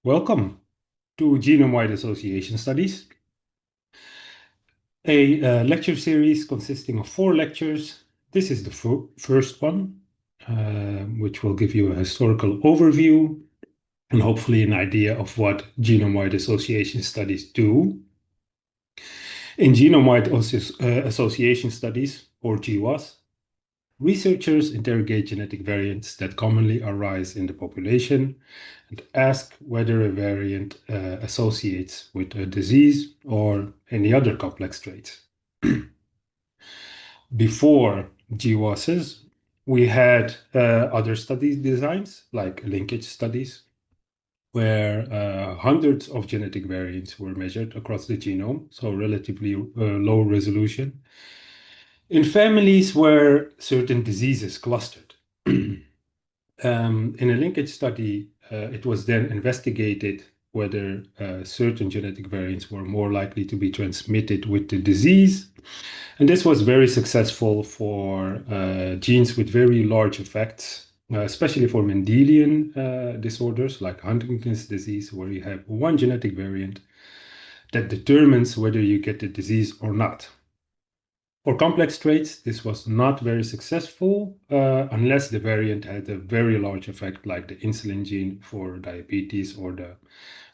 Welcome to Genome-wide association studies, a lecture series consisting of 4 lectures. This is the first one, which will give you a historical overview and hopefully an idea of what genome-wide association studies do. In genome-wide association studies, or GWAS, researchers interrogate genetic variants that commonly arise in the population and ask whether a variant associates with a disease or any other complex traits. Before GWASs, we had other study designs like linkage studies, where hundreds of genetic variants were measured across the genome, so relatively low resolution, in families where certain diseases clustered. In a linkage study, it was then investigated whether certain genetic variants were more likely to be transmitted with the disease. And this was very successful for genes with very large effects, especially for Mendelian disorders like Huntington's disease, where you have one genetic variant that determines whether you get the disease or not. For complex traits, this was not very successful unless the variant had a very large effect, like the insulin gene for diabetes or the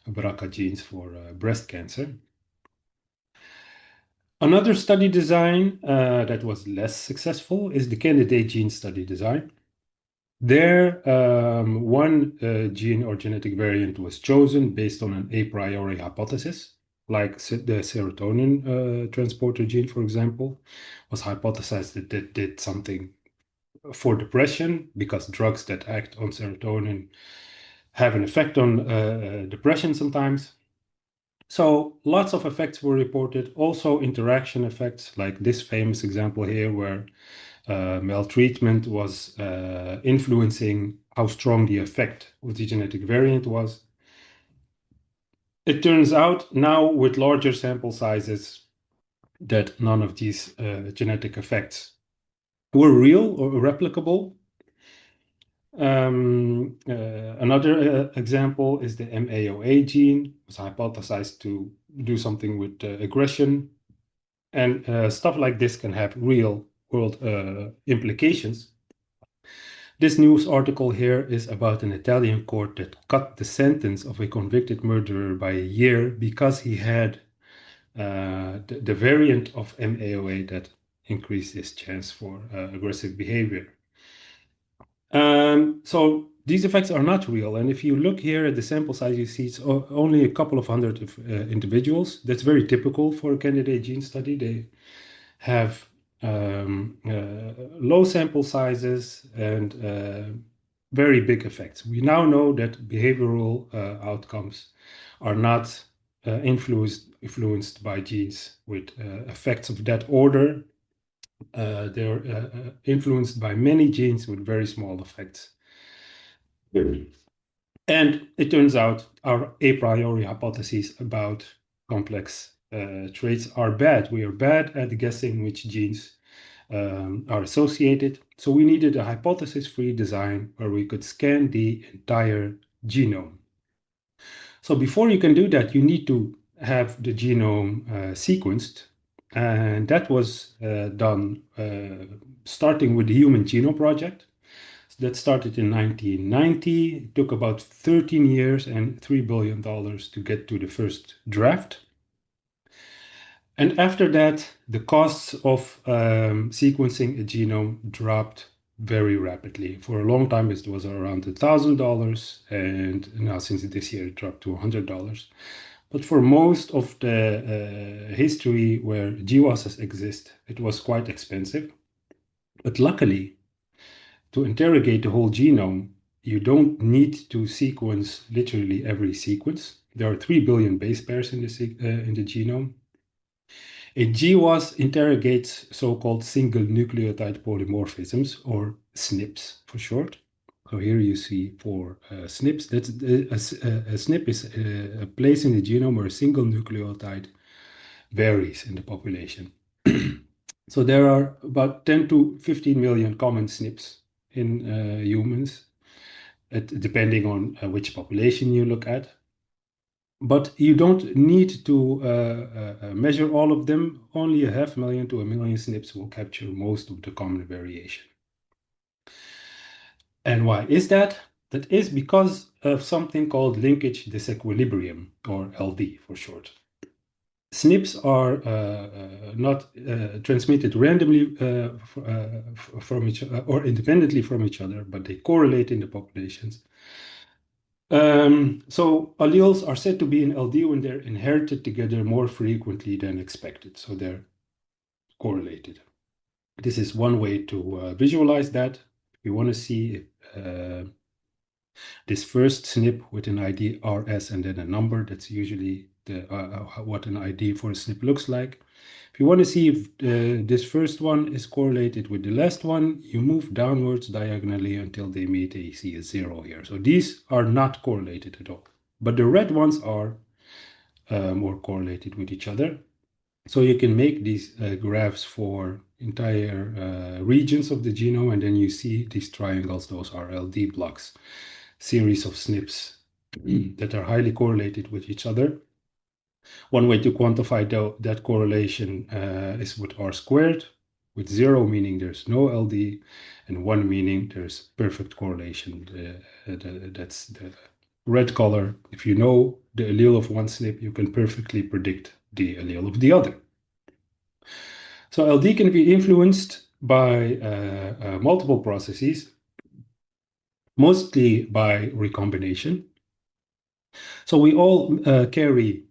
BRCA genes for breast cancer. Another study design that was less successful is the candidate gene study design. There, one gene or genetic variant was chosen based on an a priori hypothesis, like the serotonin transporter gene, for example, was hypothesized that it did something for depression because drugs that act on serotonin have an effect on depression sometimes. So lots of effects were reported, also interaction effects, like this famous example here where maltreatment was influencing how strong the effect of the genetic variant was. It turns out now with larger sample sizes that none of these genetic effects were real or replicable. Another example is the MAOA gene. It was hypothesized to do something with aggression. And stuff like this can have real world implications. This news article here is about an Italian court that cut the sentence of a convicted murderer by a year because he had the variant of MAOA that increased his chance for aggressive behavior. So these effects are not real. And if you look here at the sample size, you see it's only a couple of hundred of, individuals. That's very typical for a candidate gene study. They have low sample sizes and very big effects. We now know that behavioral outcomes are not influenced by genes with effects of that order. They're influenced by many genes with very small effects. And it turns out our a priori hypotheses about complex traits are bad. We are bad at guessing which genes are associated. So we needed a hypothesis-free design where we could scan the entire genome. So before you can do that, you need to have the genome sequenced. And that was done starting with the Human Genome Project. That started in 1990. It took about 13 years and $3 billion to get to the first draft. And after that, the costs of sequencing a genome dropped very rapidly. For a long time, it was around $1,000, and now since this year, it dropped to $100. But for most of the history where GWASs exist, it was quite expensive. But luckily, to interrogate the whole genome, you don't need to sequence literally every sequence. There are 3 billion base pairs in the genome. A GWAS interrogates so-called single nucleotide polymorphisms, or SNPs for short. So here you see 4 SNPs. That's a SNP is a place in the genome where a single nucleotide varies in the population. So there are about 10 to 15 million common SNPs in humans, depending on which population you look at. But you don't need to measure all of them. Only 500,000 to 1,000,000 SNPs will capture most of the common variation. And why is that? That is because of something called linkage disequilibrium, or LD for short. SNPs are not transmitted randomly from each other or independently from each other, but they correlate in the populations. So alleles are said to be in LD when they're inherited together more frequently than expected. So they're correlated. This is one way to visualize that. If you want to see this first SNP with an ID RS and then a number, that's usually what an ID for a SNP looks like. If you want to see if this first one is correlated with the last one, you move downwards diagonally until they meet a, you see a 0 here. So these are not correlated at all. But the red ones are more correlated with each other. So you can make these graphs for entire regions of the genome, and then you see these triangles, those are LD blocks, series of SNPs that are highly correlated with each other. One way to quantify that correlation is with R squared, with 0 meaning there's no LD, and 1 meaning there's perfect correlation. That's the red color. If you know the allele of one SNP, you can perfectly predict the allele of the other. So LD can be influenced by multiple processes, mostly by recombination. So we all carry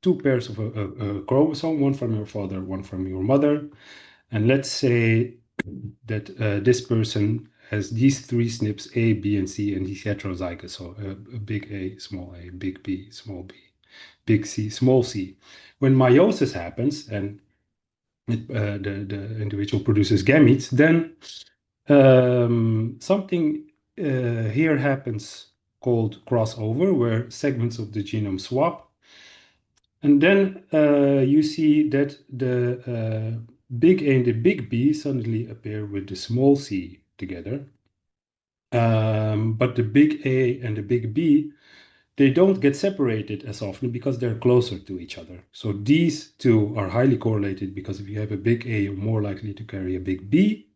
two pairs of a chromosome, one from your father, one from your mother. And let's say that this person has these three SNPs, A, B, and C, and he's heterozygous. So a big A, big B, small b, big C, small c. When meiosis happens and the individual produces gametes, then something here happens called crossover, where segments of the genome swap. And then you see that the big A and the big B suddenly appear with the small c together. But the big A and the big B, they don't get separated as often because they're closer to each other. So these two are highly correlated because if you have a big A, you're more likely to carry a big B.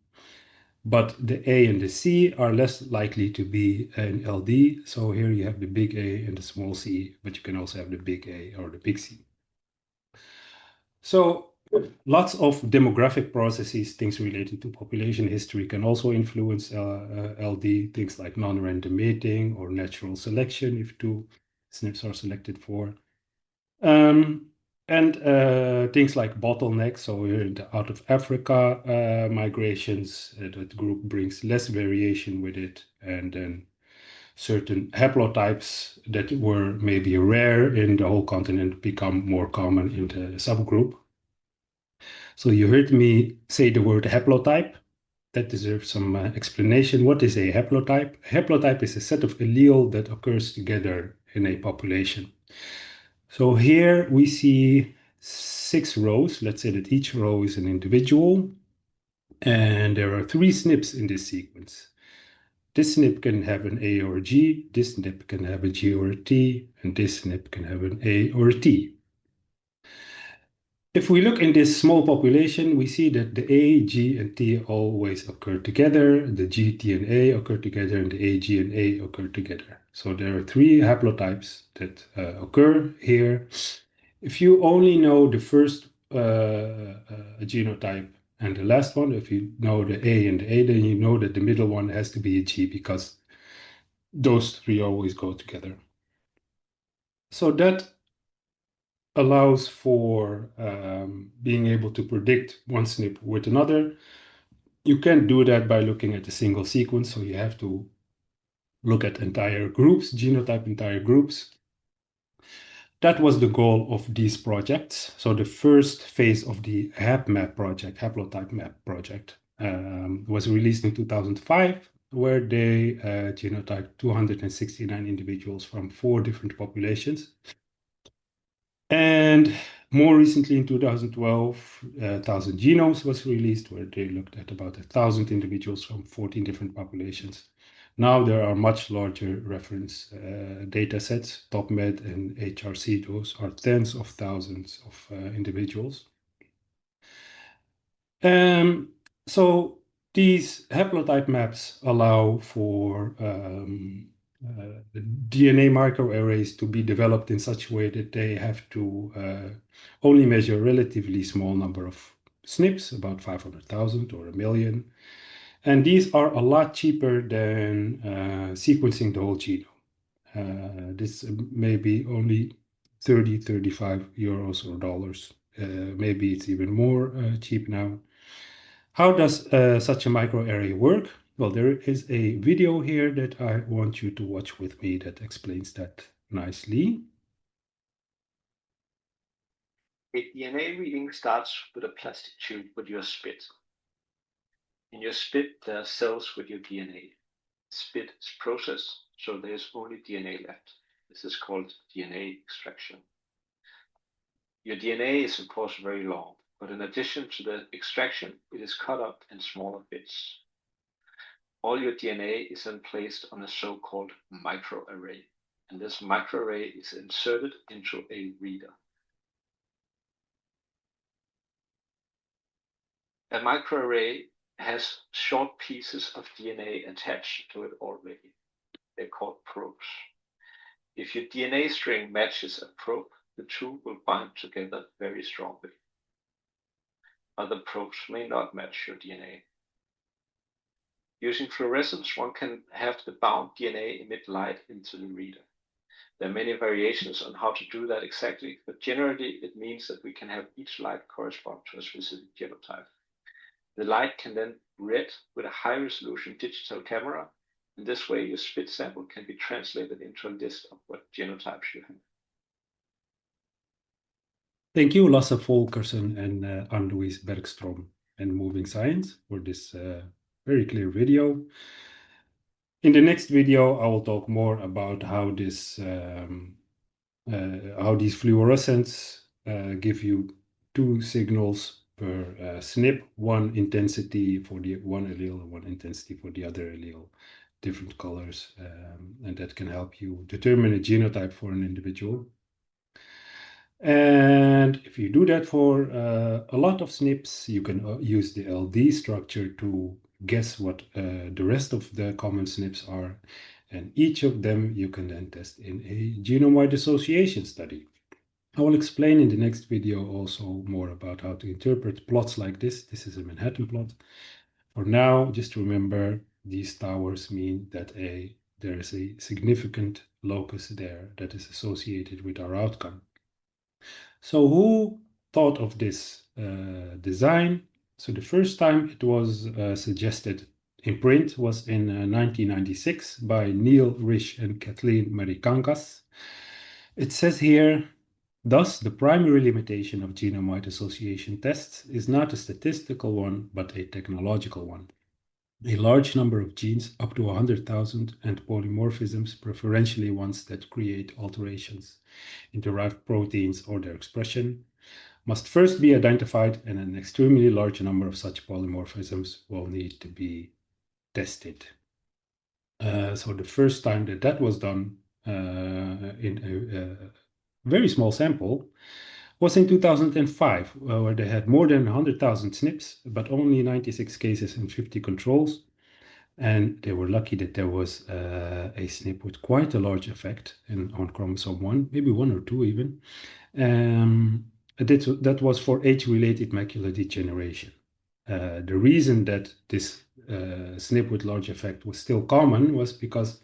But the A and the C are less likely to be an LD. So here you have the big A and the small c, but you can also have the big A or the big C. So lots of demographic processes, things related to population history can also influence LD, things like non-random mating or natural selection if two SNPs are selected for. And things like bottlenecks, so here out of Africa migrations, that group brings less variation with it, and then certain haplotypes that were maybe rare in the whole continent become more common in the subgroup. So you heard me say the word haplotype. That deserves some explanation. What is a haplotype? A haplotype is a set of allele that occurs together in a population. So here we see 6 rows. Let's say that each row is an individual, and there are 3 SNPs in this sequence. This SNP can have an A or a G, this SNP can have a G or a T, and this SNP can have an A or a T. If we look in this small population, we see that the A, G, and T always occur together, the G, T, and A occur together, and the A, G, and A occur together. So there are 3 haplotypes that occur here. If you only know the first genotype and the last one, if you know the A and the A, then you know that the middle one has to be a G because those 3 always go together. So that allows for being able to predict one SNP with another. You can't do that by looking at a single sequence, so you have to look at entire groups, genotype entire groups. That was the goal of these projects. So the first phase of the HapMap project, Haplotype Map project, was released in 2005, where they genotyped 269 individuals from 4 different populations. And more recently, in 2012, 1,000 Genomes was released, where they looked at about 1,000 individuals from 14 different populations. Now there are much larger reference data sets. TopMed and HRC, those are tens of thousands of individuals. So these haplotype maps allow for the DNA microarrays to be developed in such a way that they have to only measure a relatively small number of SNPs, about 500,000 or a million. And these are a lot cheaper than sequencing the whole genome. This may be only 30, 35 euros or dollars. Maybe it's even more cheap now. How does such a microarray work? Well, there is a video here that I want you to watch with me that explains that nicely. A DNA reading starts with a plastic tube with your spit. In your spit, there are cells with your DNA. Spit is processed, so there's only DNA left. This is called DNA extraction. Your DNA is, of course, very long, but in addition to the extraction, it is cut up in smaller bits. All your DNA is then placed on a so-called microarray, and this microarray is inserted into a reader. A microarray has short pieces of DNA attached to it already. They're called probes. If your DNA string matches a probe, the two will bind together very strongly. Other probes may not match your DNA. Using fluorescence, one can have the bound DNA emit light into the reader. There are many variations on how to do that exactly, but generally it means that we can have each light correspond to a specific genotype. The light can then be read with a high-resolution digital camera, and this way your spit sample can be translated into a list of what genotypes you have. Thank you, Lasse Volkersen and Anne-Louise Bergstrom and Moving Science for this very clear video. In the next video, I will talk more about how this how these fluorescents give you two signals per SNP, one intensity for the one allele and one intensity for the other allele, different colors, and that can help you determine a genotype for an individual. And if you do that for a lot of SNPs, you can use the LD structure to guess what the rest of the common SNPs are. And each of them you can then test in a genome-wide association study. I will explain in the next video also more about how to interpret plots like this. This is a Manhattan plot. For now, just remember these towers mean that there is a significant locus there that is associated with our outcome. So who thought of this design? So the first time it was suggested in print was in 1996 by Neil Risch and Kathleen Marikangas. It says here, thus the primary limitation of genome-wide association tests is not a statistical one, but a technological one. A large number of genes, up to 100,000, and polymorphisms, preferentially ones that create alterations in derived proteins or their expression, must first be identified, and an extremely large number of such polymorphisms will need to be tested. So the first time that was done in a very small sample was in 2005, where they had more than 100,000 SNPs, but only 96 cases and 50 controls. And they were lucky that there was a SNP with quite a large effect on chromosome 1, maybe 1 or 2 even. That was for age-related macular degeneration. The reason that this SNP with large effect was still common was because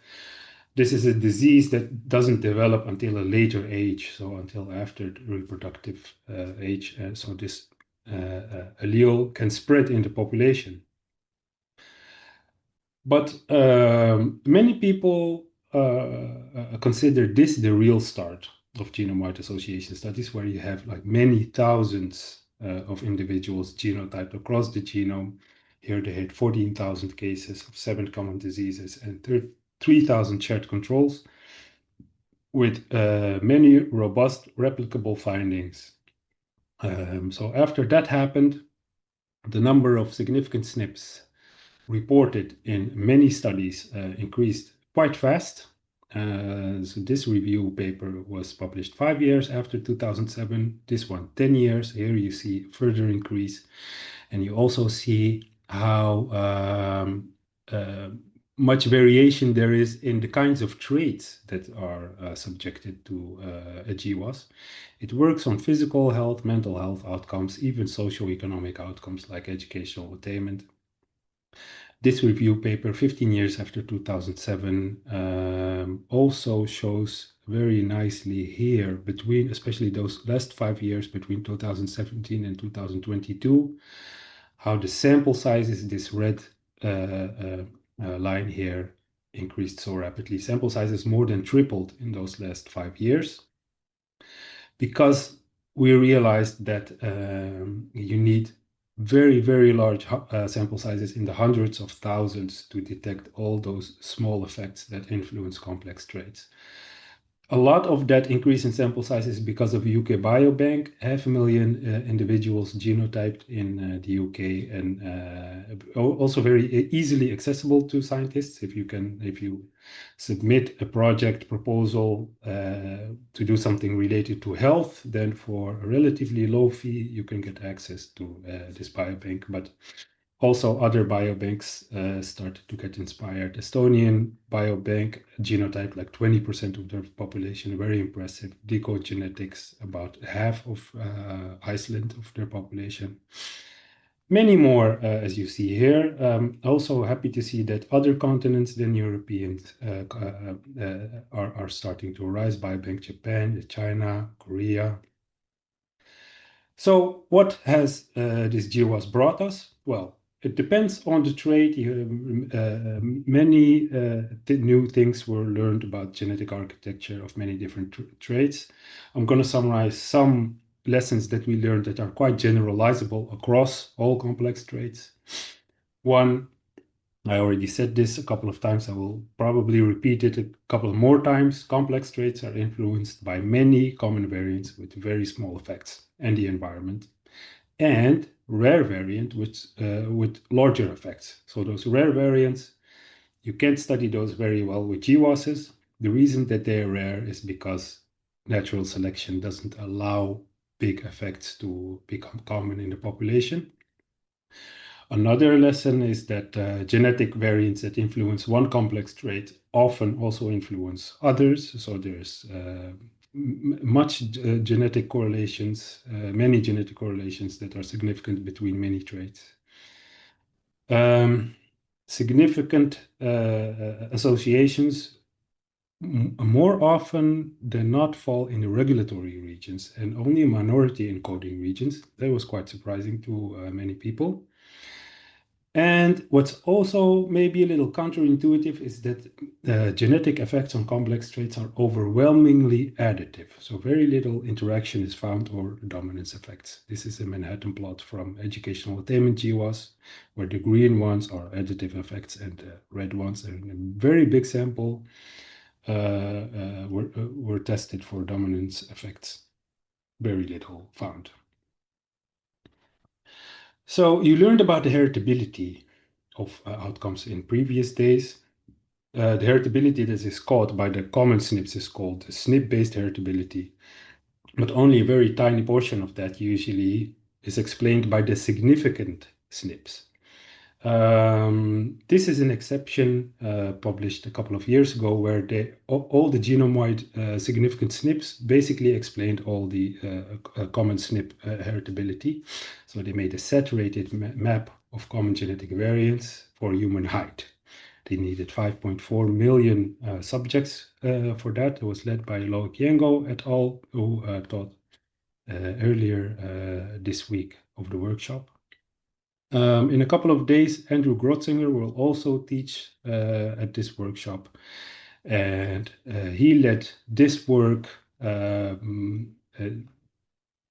this is a disease that doesn't develop until a later age, so until after the reproductive age. So this allele can spread in the population. But many people consider this the real start of genome-wide association studies, where you have like many thousands of individuals genotyped across the genome. Here they had 14,000 cases of 7 common diseases and 3,000 shared controls with many robust replicable findings. So after that happened, the number of significant SNPs reported in many studies increased quite fast. So this review paper was published 5 years after 2007, this one 10 years. Here you see further increase, and you also see how much variation there is in the kinds of traits that are subjected to a GWAS. It works on physical health, mental health outcomes, even socioeconomic outcomes like educational attainment. This review paper, 15 years after 2007, also shows very nicely here between, especially those last 5 years between 2017 and 2022, how the sample sizes, this red line here, increased so rapidly. Sample sizes more than tripled in those last 5 years, because we realized that you need very, very large sample sizes in the hundreds of thousands to detect all those small effects that influence complex traits. A lot of that increase in sample size is because of UK Biobank, 500,000 individuals genotyped in the UK, and also very easily accessible to scientists. If you submit a project proposal to do something related to health, then for a relatively low fee, you can get access to this biobank. But also other biobanks started to get inspired. Estonian biobank genotype like 20% of their population, very impressive. Decode Genetics, about half of Iceland of their population. Many more, as you see here. Also happy to see that other continents than Europeans are starting to rise. Biobank Japan, China, Korea. So what has this GWAS brought us? Well, it depends on the trait. Many new things were learned about genetic architecture of many different traits. I'm going to summarize some lessons that we learned that are quite generalizable across all complex traits. One, I already said this a couple of times. I will probably repeat it a couple more times. Complex traits are influenced by many common variants with very small effects and the environment, and rare variant with larger effects. So those rare variants, you can't study those very well with GWASs. The reason that they're rare is because natural selection doesn't allow big effects to become common in the population. Another lesson is that genetic variants that influence one complex trait often also influence others. So there's genetic correlations, many genetic correlations that are significant between many traits. Significant associations more often than not fall in the regulatory regions and only a minority in coding regions. That was quite surprising to many people. And what's also maybe a little counterintuitive is that genetic effects on complex traits are overwhelmingly additive. So very little interaction is found or dominance effects. This is a Manhattan plot from educational attainment GWAS, where the green ones are additive effects and the red ones are in a very big sample were tested for dominance effects. Very little found. So you learned about the heritability of outcomes in previous days. The heritability that is caused by the common SNPs is called SNP-based heritability, but only a very tiny portion of that usually is explained by the significant SNPs. This is an exception published a couple of years ago where all the genome-wide significant SNPs basically explained all the common SNP heritability. So they made a saturated map of common genetic variants for human height. They needed 5.4 million subjects for that. It was led by Loic Yengo et al., who taught earlier this week of the workshop. In a couple of days, Andrew Grotzinger will also teach at this workshop. And he led this work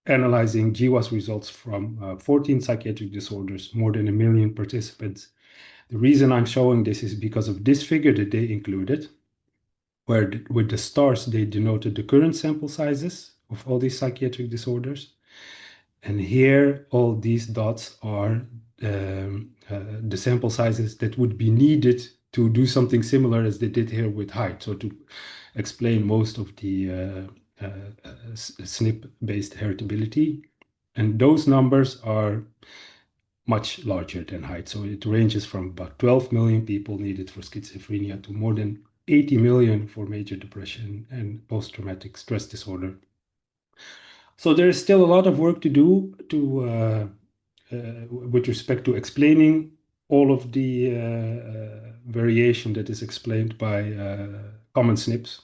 analyzing GWAS results from 14 psychiatric disorders, more than 1 million participants. The reason I'm showing this is because of this figure that they included, where with the stars, they denoted the current sample sizes of all these psychiatric disorders. And here, all these dots are the sample sizes that would be needed to do something similar as they did here with height. So to explain most of the SNP-based heritability. And those numbers are much larger than height. So it ranges from about 12 million people needed for schizophrenia to more than 80 million for major depression and post-traumatic stress disorder. So there is still a lot of work to do with respect to explaining all of the variation that is explained by common SNPs.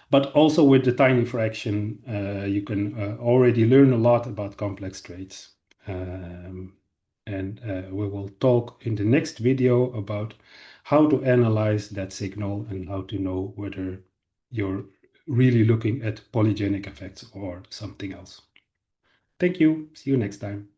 But also with the tiny fraction, you can already learn a lot about complex traits. And we will talk in the next video about how to analyze that signal and how to know whether you're really looking at polygenic effects or something else. Thank you. See you next time.